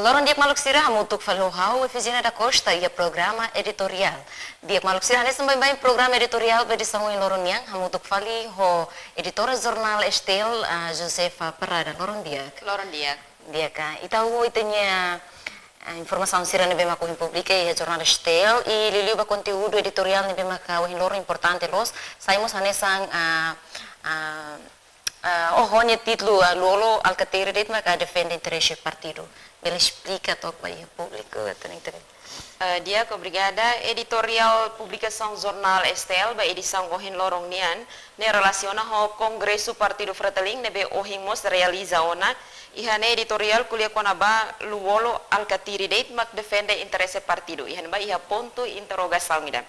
Loron diak maluk sira hamutuk faluhau efizina da costa ia programa editorial. Diak maluk sira hanes sampai programa editorial bedi sanguin loron yang hamutuk fali ho editora jurnal Estel Josefa Perada loron diak. Loron diak. Diak ka itahu itanya informação sira nebe makuhin publika ia jurnal Estel e liliu ba conteúdo editorial nebe makawahin loron importante los saimos hanesang honha título Lolo Alcateira det maka defende interesse partido. Ele explica to para o público Dia obrigada editorial publicação jornal Estel ba edição ohin lorong nian ne relaciona ho Congresso Partido Fretilin nebe ohin mos realiza ona ihane editorial kuliah kona ba Luolo Alcateira det mak defende interesse partido ihan ba iha ponto interrogação ida.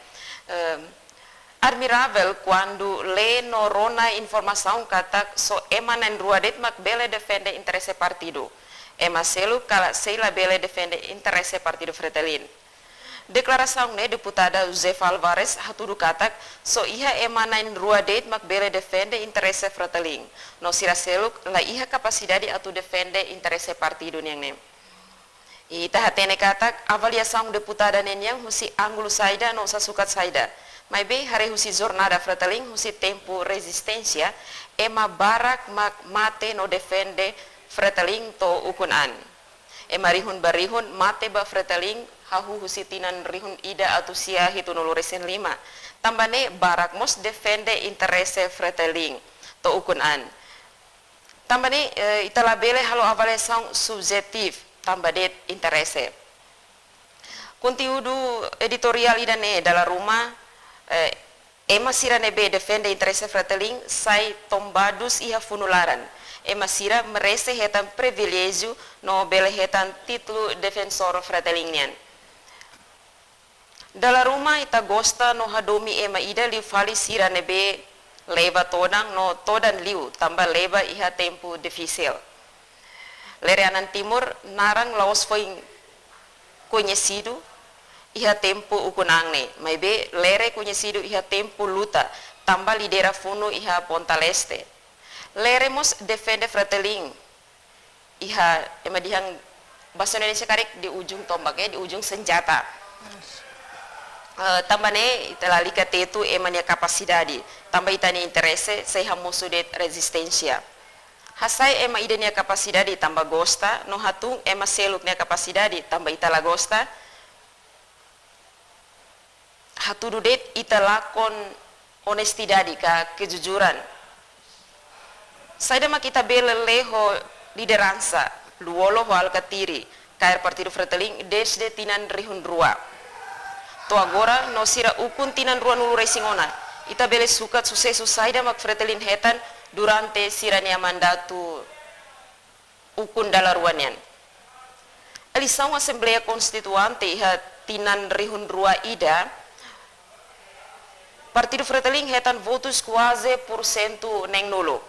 Admirável quando lê no rona informação kata so emanan ruadet mak bele defende interesse partido. Ema selu kala seila bele defende interesse partido Fretilin. Declaração ne deputada Josefa Alvarez hatudu katak so iha emanan ruadet mak bele defende interesse Fretilin. No sira selu la iha capacidade atu defende interesse partido niang ne. Ita hatene katak avaliação deputada nenyang husi ângulo saida no sasukat saida. Mas bem, hari husi jornada Fretilin husi tempo resistência ema barak mak mate no defende Fretilin to ukunan. Ema rihun barihun mate ba Fretilin hahu husi tinan rihun ida atau sia hitu nulu resen 5. Tambane barak mos defende interesse Fretilin to ukunan. Tambane italabele halo avaliação subjetif tambadet interesse. Conteúdo editorial idane dalam rumah ema sira nebe defende interesse Fretilin sai tombados iha funularan. Ema sira merece hetan privilégio no bele hetan título defensor Fretilinian. Dalam rumah ita gosta no hadomi ema ida liu fali sira nebe leva todang no todan liu tambah leva iha tempo difícil. Lereanan Timur narang laos foi conhecido iha tempo ukunangne, mas be lere conhecido iha tempo luta, tambah lidera funo iha Ponta Leste. Leremos defende Fretilin, iha emadihang bahasa Indonesia karek di ujung tombaknya, di ujung senjata. Tambahne italalika tetu emania capacidade, tambah itani interesse seha musudet resistência. Hasai ema idania capacidade tambah gosta, no hatung ema seluknya capacidade tambah itala gosta. Hatududet ita lakon honestidade ka kejujuran. Saida mak kita beleleho liderança Luolo ho Alcateira kair Partido Fretilin desde tinan rihun rua. To agora no sira ukun tinan rua nulu resingona. Ita bele sukat sucesso saida mak Fretilin hetan durante sirania mandato ukun dala ruanian. Eleição Assembleia Constituante iha tinan rihun rua ida Partido Fretilin hetan votos quase por cento neng nulo.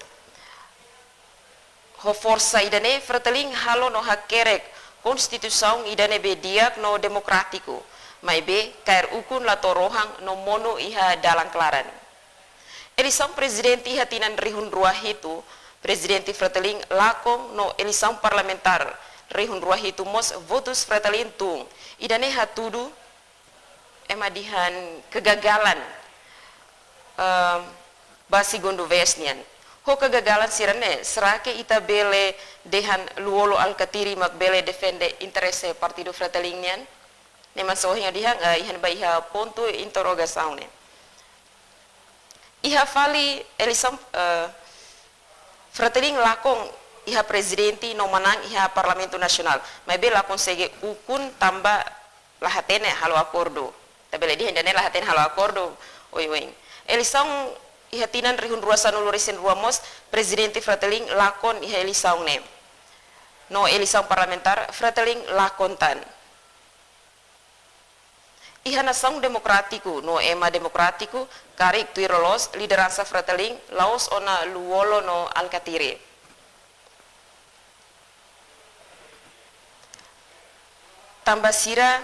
Ho força idane Fretilin halo no hakerek konstituição idane bediak no demokratiku. Mai be kair ukun la torohang no mono iha dalang klaran. Eleição presidente iha tinan rihun rua hitu, presidente Fretilin lakong no eleição parlamentar rihun rua hitu mos votos Fretilin tung. Idane hatudu emadihan kegagalan basi gondo vesnian. Ho kegagalan sirane serake ita bele dehan Luolo Alcateira mak bele defende interesse Partido Fretilinian. Neman sohinga dihang ihan ba iha ponto interrogação ne. Iha fali elisam Fretilin lakong iha presidente no manang iha Parlamento Nasional. Mai be lakong sege ukun tambah lahatene halo acordo. Tabele dihan dane lahatene halo acordo. Oi. Eleição iha tinan rihun rua sanulu resen rua mos presidente Fretilin lakon iha eleição ne. No eleição parlamentar Fretilin lakontan. Iha nação demokratiku no ema demokratiku karik tuirolos liderança Fretilin laos ona Luolo no Alcateira. Tambah sira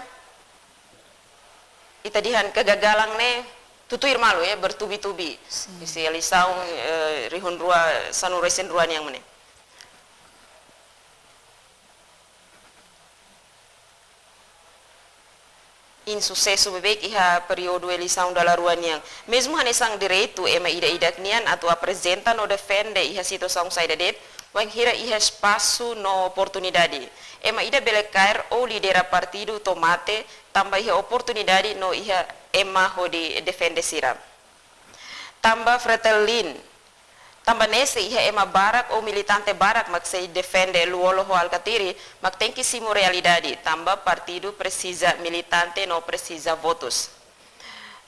ita dihan kegagalan ne tutuir malu ya bertubi-tubi. Isi eleição rihun rua sanu resen ruan yang mana. insucesso bebek iha período eleição da laruaniang. Mesmo hanesang direito ema ida nian atau apresenta no defende iha situação saída det, wang hira iha espaço no oportunidade. Ema ida belecar ou lidera partido tomate tambah iha oportunidade no iha ema ho di defende siram. Tambah fretelin, tambah nesse iha ema barak ou militante barak mak sei defende luolo ho alcatiri, mak tem que simu realidade. Tambah partido precisa militante, não precisa votos.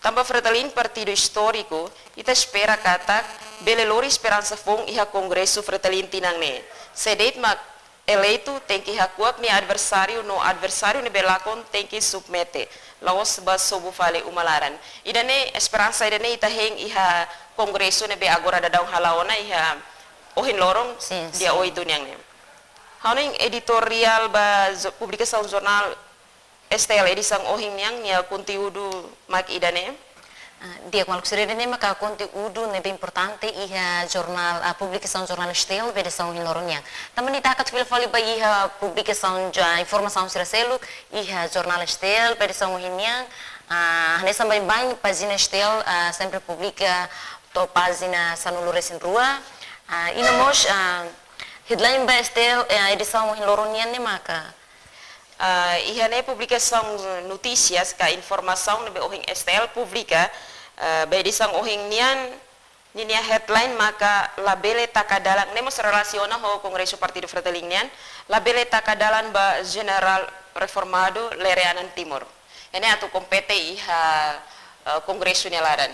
Tambah fretelin partido histórico, ita espera kata belelori esperança fong iha congresso fretelin tinang ne. Sedet mak eleito tem que hakuak ni adversário, no adversário ni belakon tem que submete. Laos ba sobu fale umalaran. Idane esperança idane ita heng iha kongreso nebe agora dadang halaona iha ohin lorong dia oi dunyang ne. Hauning editorial ba publicação jornal STL edisang ohin yang nia conteúdo mak idane. Dia maluk sirene maka conteúdo nebe importante iha jornal publicação jornal STL edição ohin lorong yang. Também ita kat fil fali ba iha publicação informação siraselo iha jornal STL edição ohin yang. Nessa bem página STL sempre publica to página sanulu resin rua. Inamos headline ba STL edição ohin lorong yang ne maka. Iha ne publicação notícias ka informação nebe ohin STL publica ba edição ohin nian ninia headline maka labele takadalan nemos relaciona ho Congresso Partido Fretilin nian labele takadalan ba General Reformado Lereanan Timur. Ini atu kompete iha Kongreso nialaran.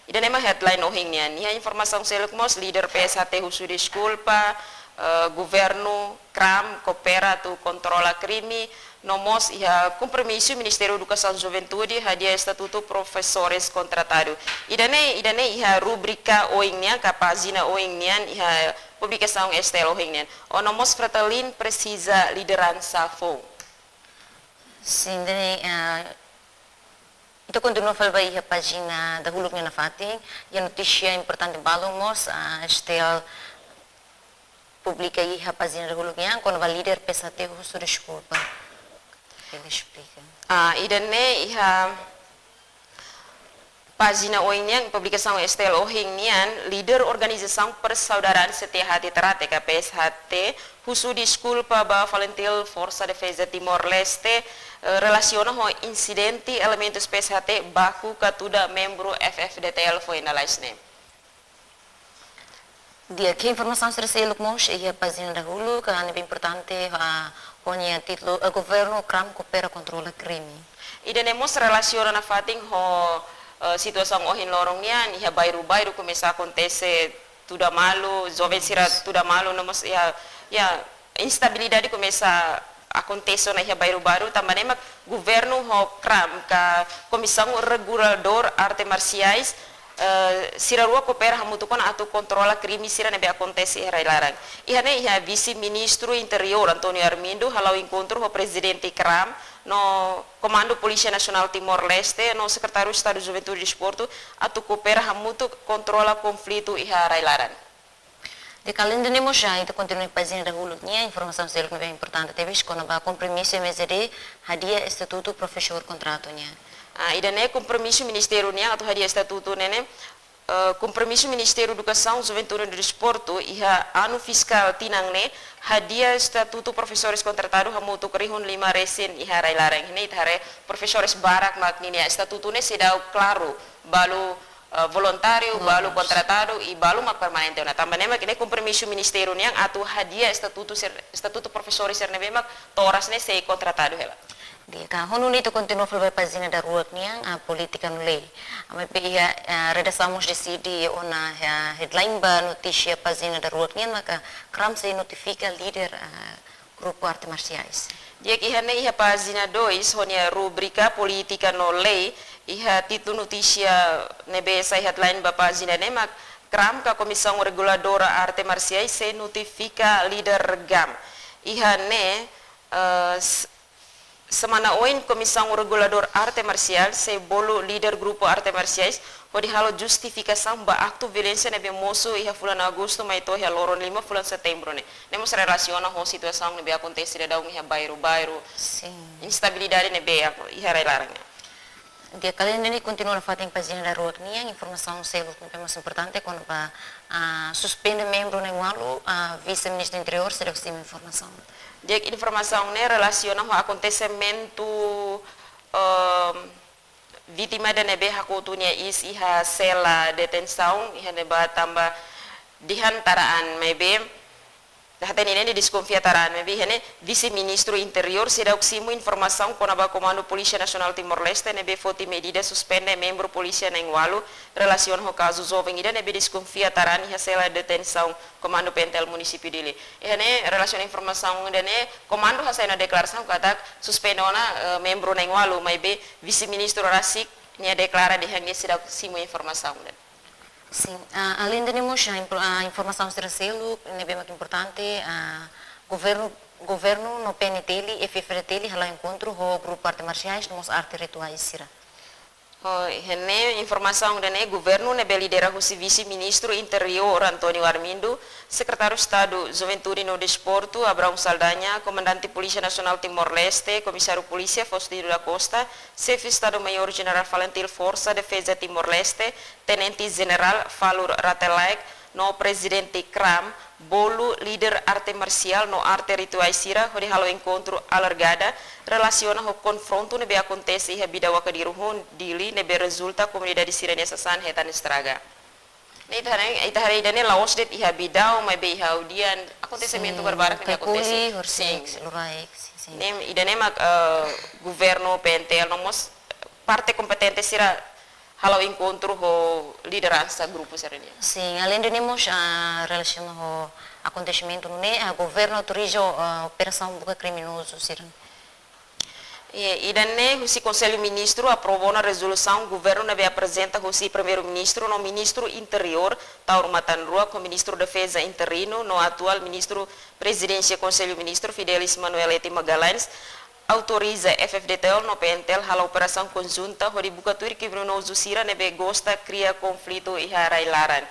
Ida nema headline ohin nian iha informação selukmos leader PSHT husu disculpa governo CRAM coopera tu controla crime nomos iha compromisso Ministério Educação e Juventude hadia estatuto professores contratado idane iha rubrica oingnian kapazina oingnian iha publicação STL oingnian o nomos fretelin precisa liderança fo sim itu continua falando aí a página da Huluk na Fating e a notícia importante balomos STL publica aí a página da Huluk quando vai líder PSHT husu desculpa. Ele explica. Idane iha página oinyan publicação STL ohinyan líder organização persaudaraan setia hati terate PSHT husu desculpa ba Valentil Força Defesa Timor Leste relaciona ho incidente elementos PSHT baku katuda membro FFDTL foi analisne. Dia que informação será se elokmos e a página da Hulu que é importante punya título governo CRAM coopera controla crime. Idenemos relaciona na fating ho situação ohin lorong nian iha bairu começa a acontecer tudo malo, jovem sira tudo malo, nomos ya instabilidade começa a acontecer na iha bairu também mak governo ho CRAM ka comissão regulador arte marciais sira rua coopera hamutukon atu controla crime sira nebe acontece larang. Ihane iha vice ministro interior Antonio Armindo halau encontro ho presidente CRAM no Comando Polícia Nacional Timor Leste no secretário de Estado de Juventude e Desporto atu coopera hamutu controla conflito iha larang. De kalenda nemos já itu continua página da Hulu nia informação sel que é importante teve quando ba compromisso MSD hadia estatuto professor contrato nia. Idane compromisso Ministério niang atau hadia estatuto nene compromisso Ministério Educação, Juventude e Desporto iha anu fiscal tinang ne hadia estatuto professores contratado hamutu kerihun 5 resen iha larang ini thare professores barak makni estatuto ne sedau claro balu voluntário balu contratado e balu mak permanente na também mak ini compromisso Ministério niang atau hadia estatuto professores sernebe mak toras ne sei contratado hela. Dia ka honu nito continua falando página da rua niang politika no lei. Ama pe redaçamos decidi ona headline ba notícia página da rua niang maka CRAM se notifica líder grupo arte marciais. Dia que iha página 2 honia rubrica politika no lei iha título notícia nebe sai headline ba página ne mak CRAM ka comissão reguladora arte marciais se notifica líder GAM. Iha ne semana oin Comissão Regulador Arte Marcial se bolo líder grupo arte marciais pode halo justificação ba acto violência nebe moço e fulan agosto mai to loron 5 fulan setembro ne nemos relaciona com situação nebe acontece de daun bairro Sim. instabilidade nebe ia larang. Dia kalian ini continua a fazer página da rua a informação selo que é mais importante quando para suspende membro nem walu vice-ministro do interior será que tem informação. Dia informação ne relaciona com acontecimento vítima da nebe hakutunya is iha sela detenção iha neba tambah dihantaraan mebe Hatan ini desconfia taran mebe hene vice-ministro interior será oximu informação com a comando polícia nacional Timor-Leste nebe foti medida suspende membro polícia neng walu relaciona com caso jovem ida nebe desconfia taran iha sela detenção comando pentel município dele hene relaciona informação dene comando hasena declaração kata suspendona membro neng walu mebe vice-ministro rasik nia deklara de hang será oximu informação dene. Sim, além de nós a informação será selo, é bem muito importante, governo no PNT e FFRT hala encontro o grupo arte marciais, nos arte rituais será. Hene informação dene governo ne lidera o vice-ministro interior Antônio Armindo, secretário de Estado Juventude no Desporto Abraão Saldanha, comandante Polícia Nacional Timor-Leste, comissário Polícia Faustino da Costa, chefe Estado-Maior General Valentil Força Defesa Timor-Leste, tenente general Falur Ratelaik, no presidente CRAM, bolo líder arte marcial no arte rituais sira, onde halo encontro alargada, relaciona o confronto nebe acontece e a vida wakadiruhun dili nebe resulta comunidade sira nessa san hetan estraga. Itahare idane laos det iha bidau mai be iha audian acontecimento barbarak nebe acontece. Sim. Nem idane mak governo PNT nomos parte competente sira halo encontro o liderança grupo serenia. Sim, além de nós relaciona o acontecimento no o governo autoriza a operação buca criminoso siran. E daí o Conselho Ministro aprovou na resolução o governo deve apresentar o primeiro-ministro no ministro interior Tauro Matanrua com o ministro da Defesa interino no atual ministro presidência Conselho Ministro Fidelis Manuel Eti Magalhães autoriza FFDTL no PNTL hala operação conjunta hori buka tuir que Bruno Zusira nebe gosta cria conflito e harailaran.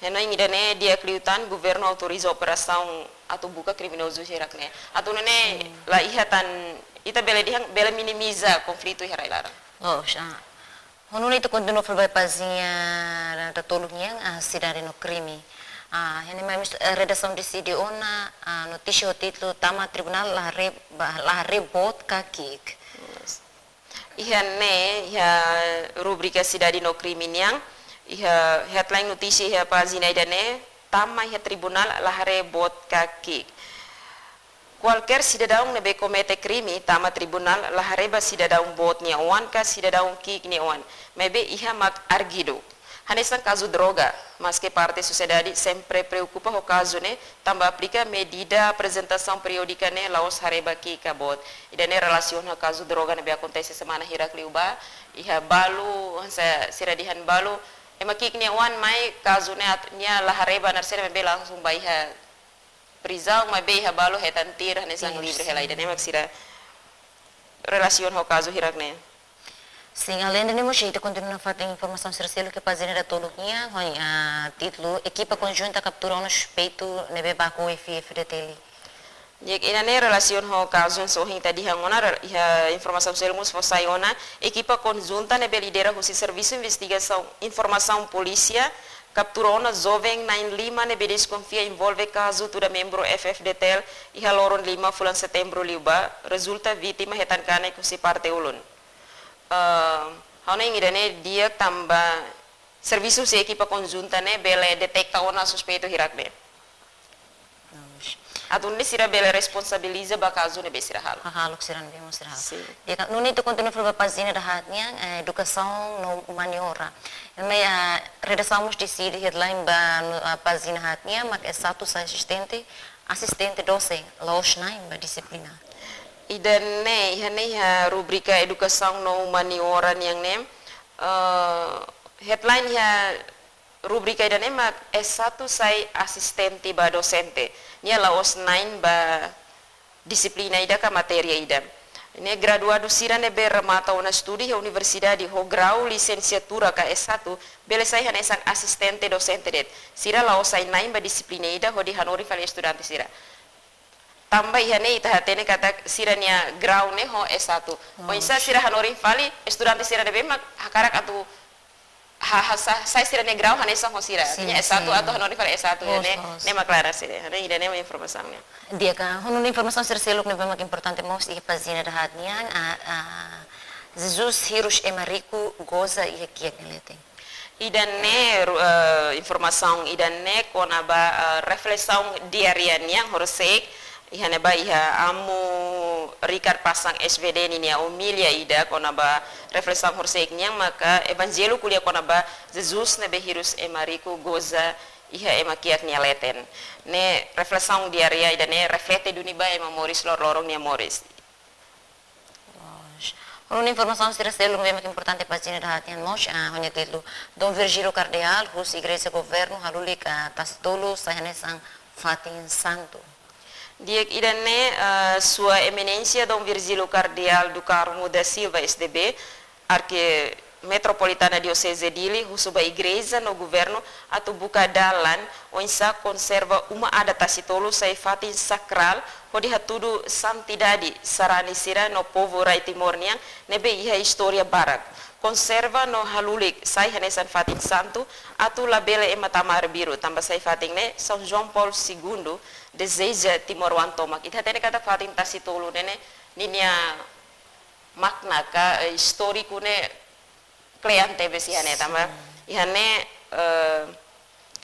Heno ingidane dia kliutan governo autoriza operação atau buka criminoso hirakne. Atau nene la ihatan ita bele minimiza conflito e harailaran. Oh, já. Hono itu continua falando pazinha da tolunha a cidade no crime. A redação decide ona notícia o título Tama Tribunal lahare bot kakik. Iha rubrika cidade no crime niang iha headline notícia iha pagina idane Tama iha Tribunal lahare bot kakik. Qualquer cidadão nebe comete crime tama tribunal lahareba cidadão bot ni awan ka cidadão kik ni awan mebe iha mak argido. Hanesan caso droga, mas que parte da sociedade sempre preocupa o caso, né? Também aplica medida apresentação periódica, né? Laos hareba aqui cabot. E daí relaciona o caso droga, né? Acontece semana hirakliuba, iha balu, seradihan balu. Emakik ni wan mai caso né? Nia lahareba narsena mebe langsung baiha prisão, mas beiha balu hetantir, hanesan livre helai. Daí maksira relaciona o caso hirakne. Sim, além de nós, a continua a fazer informação sercelo que fazendo da toluquinha, título equipa conjunta captura um suspeito nebe baco FFDT. Jek ina ne relacion ho caso so hinta di hangona informação sermos fosaiona equipa conjunta nebe lidera o serviço investigação informação polícia capturou na jovem na Lima nebe desconfia envolve caso tudo membro FFDT e haloron Lima fulan setembro liuba resulta vítima hetankane ku si parte ulun. Hau ingidane dia tambah serviço se equipa conjunta ne bele detecta ona suspeito hirakne. Atun sira bele responsabiliza ba caso ne besira halo. Halo siran bemo sira. Dia nuni itu continua falando pazina da hatnya educação no maniora. Mas a redação mos decide headline ba pazina hatnya mak é satu assistente docente laos naim ba disiplina. Idane ihane rubrika educação no maniora yang nem headline rubrika idane mak S1 sai assistente ba docente nia laos 9 ba disiplina ida ka materia ida Ne graduado sira ne bermata una studi a Universidade ho grau licenciatura ka S1 bele sai hane sang assistente docente det sira lao sai naim ba disipline ida ho di hanori fali estudante sira tambah ihane ita hatene kata sira nia grau ne ho S1 o isa sira hanori fali estudante sira de mak hakarak atu sai sira ne grau hane sang ho sira artinya S1 atau hanori fali S1 ya ne maklara sira hane ida ne informasinya dia ka hono informação serselok ne mak importante mos i pazina da hatnya Jesus Hirus Emarico goza i kiek neleteng idane informação idane konaba reflexão diária yang horosek ihane ba iha amu Ricard pasang SVD ni nia umilia ida konaba reflexão horosek yang maka evangelho kulia konaba Jesus nebe Hirus Emarico goza iha emakiak nia leten ne reflexão diária idane reflete duniba memoris lorong nia moris. Una informação serselok ne mak importante pazina da hatnya mos honya telu Dom Virgílio Cardeal hus igreja governo halulik tastolo sahane sang Fatin Santo Diek idane sua eminência Dom Virgílio Cardeal do Carmo da Silva SDB, arque metropolitana diocese dili, husuba igreja no governo atu buka dalan, onsa conserva uma adaptação tolo sai fatin sakral, hodi hatudu santidade sarani sira no povo rai timorniang, nebe iha história barak. Conserva no halulik sai hanesan fatin santo, atu labele ematamar biru, tambah sai fatin ne São João Paulo II, deseja Timor Wantomak. Ita tene kata fatin tasitolo nene ninia makna ka historiku ne klean tebe si hane tambah ihane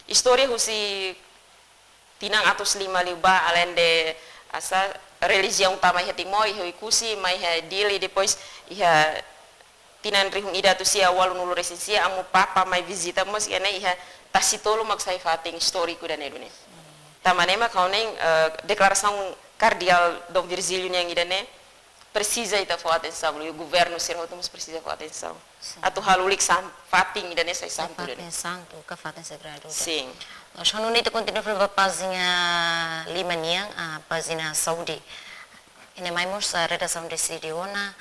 histori husi tinang atus 5 liba alende asa religião utama iha Timor iha ikusi mai iha dili depois iha tinan rihung ida tu sia walu nulu resensia amu papa mai visita mos ihane iha tasitolo mak sai fatin historiku dan edune tamanema kauneng declaração cardeal Dom Virgílio yang idane precisa ita for atenção o governo ser outros precisa for atenção atu halulik fating idane sai santo idane santo ka fatin sagrado sim nós não nem te continua para pazinha limaniang pazina Saudi ine mai mos redação decidiona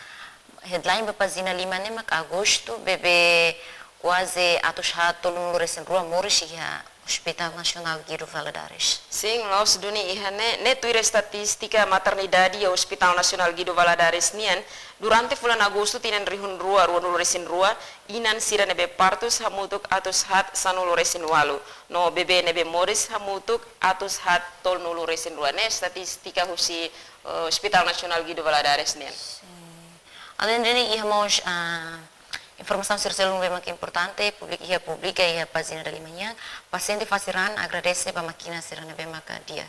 headline ba pazina limane mak agosto bebe quase atus tolong resen rua moris ya Hospital Nasional Guido Valadares. Sim, nós duni ihane netuire statistika maternidade ao Hospital Nasional Guido Valadares nian durante bulan Agosto tinan rihun rua nuresin rua inan sira nebe partus hamutuk atus hat sanulu resin walu no bebe nebe moris hamutuk atus hat tol nulu resin rua ne statistika husi Hospital Nasional Guido Valadares nian. Além dele ihamos informação serselung memang importante, publica ia pagina dari manhã. Paciente fasiran agradece para makina sirana bema dia.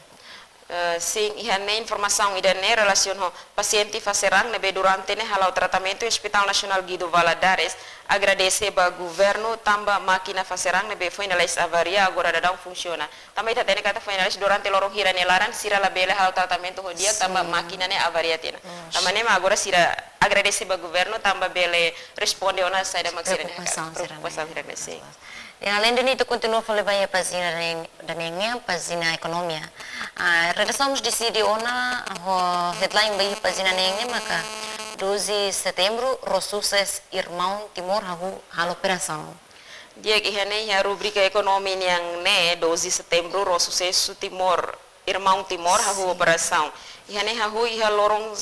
Sim, ihane informação idane relação ho paciente fasiran nebe durante ne halau tratamento Hospital Nasional Guido Valadares agradece ba governo tamba makina fasiran nebe finalize avaria agora dadang funciona. Também tá tene kata finalize durante lorong hira nelaran sira labele halau tratamento ho dia tamba makina ne avaria tina. Tamane ma agora sira agradece ba governo tamba bele responde ona saída maksira ne. Preocupação hirane sim. E além disso, continua a falar bem a pazina da nenhum pazina economia. A redação decidiu ona a headline bem pazina nenhum maka 12 de setembro Rosuses Irmão Timor hal operação. Dia ihane ya rubrika ekonomi yang ne 12 de setembro Rosuses Timor Irmão Timor hahu operação. Ihane hahu iha lorong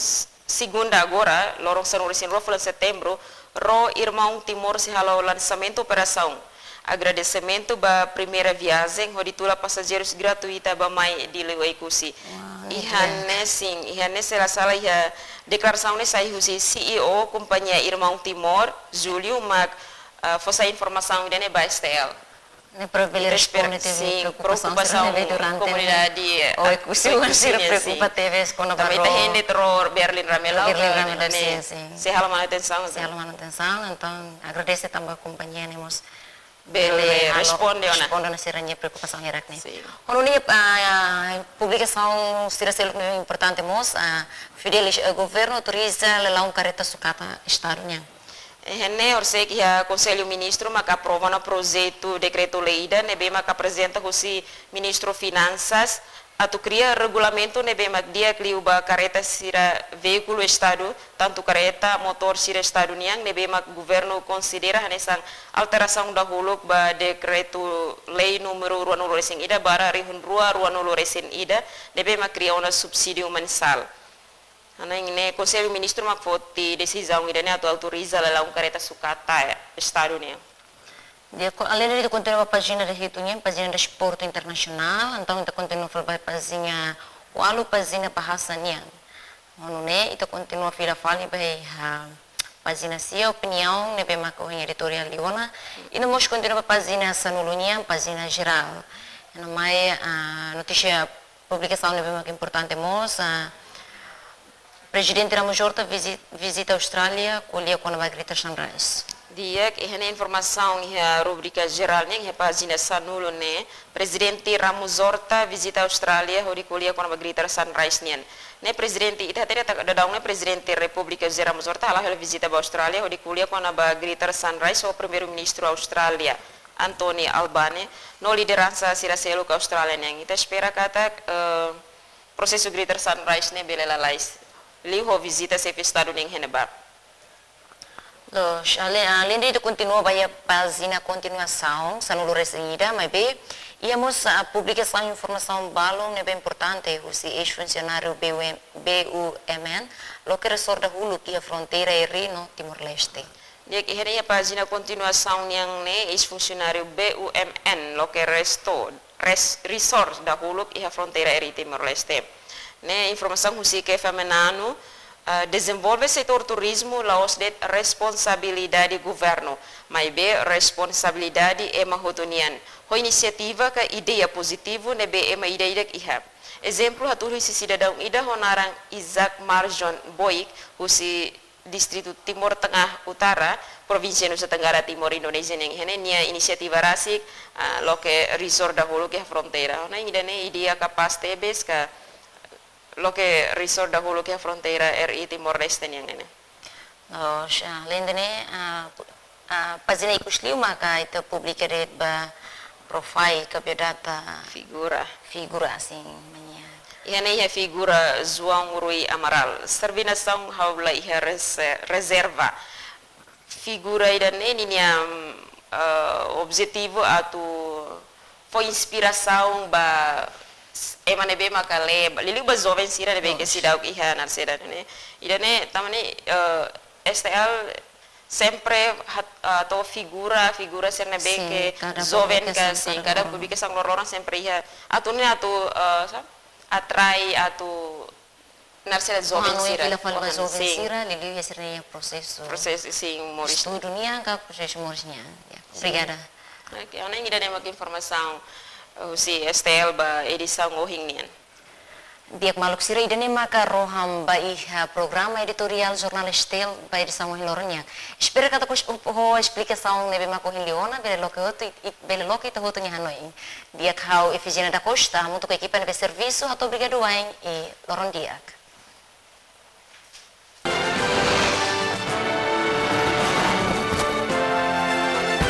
segunda agora lorong sanuresin ro setembro ro Irmão Timor se halo lançamento operação. Agradecimento ba primeira viagem hoditula passageiros gratuita ba mai di lewaikusi ihane será sala ia declaração ne sai husi CEO companhia Irmão Timor Júlio Mac fosse informação idane ba STL ne probele responde teve preocupação comunidade o ikusi masih preocupa teve com a também tem gente terror Berlin Ramelau idane se halaman atenção então agradece também companhia nemos bele responde na seranya preocupação herakne. Ono ni publicação será importante mos Fidelis governo autoriza leilão carreta sucata estado nya. Hene orse que a conselho ministro maka aprova no projeto decreto lei da nebe maka apresenta o ministro finanças atu cria regulamento nebe magdia kliuba careta sira veículo estado tanto careta motor sira estado niang nebe mag governo considera hanesang alteração da huluk ba decreto lei número 20 resing ida bara rihun 20 resing ida nebe mag cria una subsídio mensal ana ne conselho ministro mag voti decisão ida ne atu autoriza la careta sucata estado niang. Além de continuar a página da Ritunya, página da Esporte Internacional, então kita continua a falar página walu página bahasa niang. Onune kita continua a falar página sia opinião nebe mako editorial liona. E nós continua a página sanulunya, página geral. Namai notícia publicação nebe mako importante mos Presidente Ramos Horta visita a Austrália, colhia quando vai gritar Sunrise. Dia que a informação a rubrica geral nem a página sanulo ne Presidente Ramos Horta visita a Austrália hori kuliah quando gritar Sunrise nian ne Presidente ita tadi ada ne Presidente República José Ramos Horta ala visita a Austrália hori kuliah quando gritar Sunrise o Primeiro Ministro Austrália Anthony Albanese no liderança siraselo ke Austrália yang ita espera kata prosesso gritar Sunrise ne belela lais liho visita se estado ning heneba. Além de continuar a página continuação, sanulu resida, mas bem, íamos a publicação de informação balão é bem importante, o ex-funcionário BUMN, lo que resorda hulu que a fronteira é no Timor-Leste. Dia que a página continuação yang ne ex-funcionário BUMN, lo que resort da hulu que a fronteira é Timor-Leste. Ne informação que é feminino desenvolve setor turismo laos de responsabilidade governo, mas be responsabilidade é mahotonian. Ho inisiativa ka ideia positivo nebe é uma ideia que iha. Exemplo hatulu si cidadão ida honarang Isaac Marjon Boik, husi distrito Timor Tengah Utara, provinsi Nusa Tenggara Timor Indonesia yang hene nia inisiativa rasik lo que resort dahulu ke frontera. Na idane idea capaz tebes ka lo que resort dahulu ke frontera RI Timor-Leste yang ini. Além de página ikusliu maka itu publikare ba profile ke data figura assim manya. Ia ia figura João Rui Amaral, servinação haula ia reserva. Figura ida ini objetivo atau foi inspiração ba emane be makale lili ba jovem sira de be que sidau iha nar seda ne idane tamani STL sempre atau figura serna be que jovem ka sing cada publicação lorong sempre iha atune atu atrai atu nar seda jovem sira jovem sira lili ya sirnya proses sing moris dunia ka proses morisnya ya obrigada okay ona idane mak informação si STL ba edição ohing nian. Diak maluk sira idane maka roham ba programa editorial jornal STL ba edição ohing lornya. Espera kata ko ho explicação nebe mako hiliona bele loke ita hoto nya hanoi. Diak hau efizina da costa muito ko equipa nebe serviço hato obrigado wain e loron diak.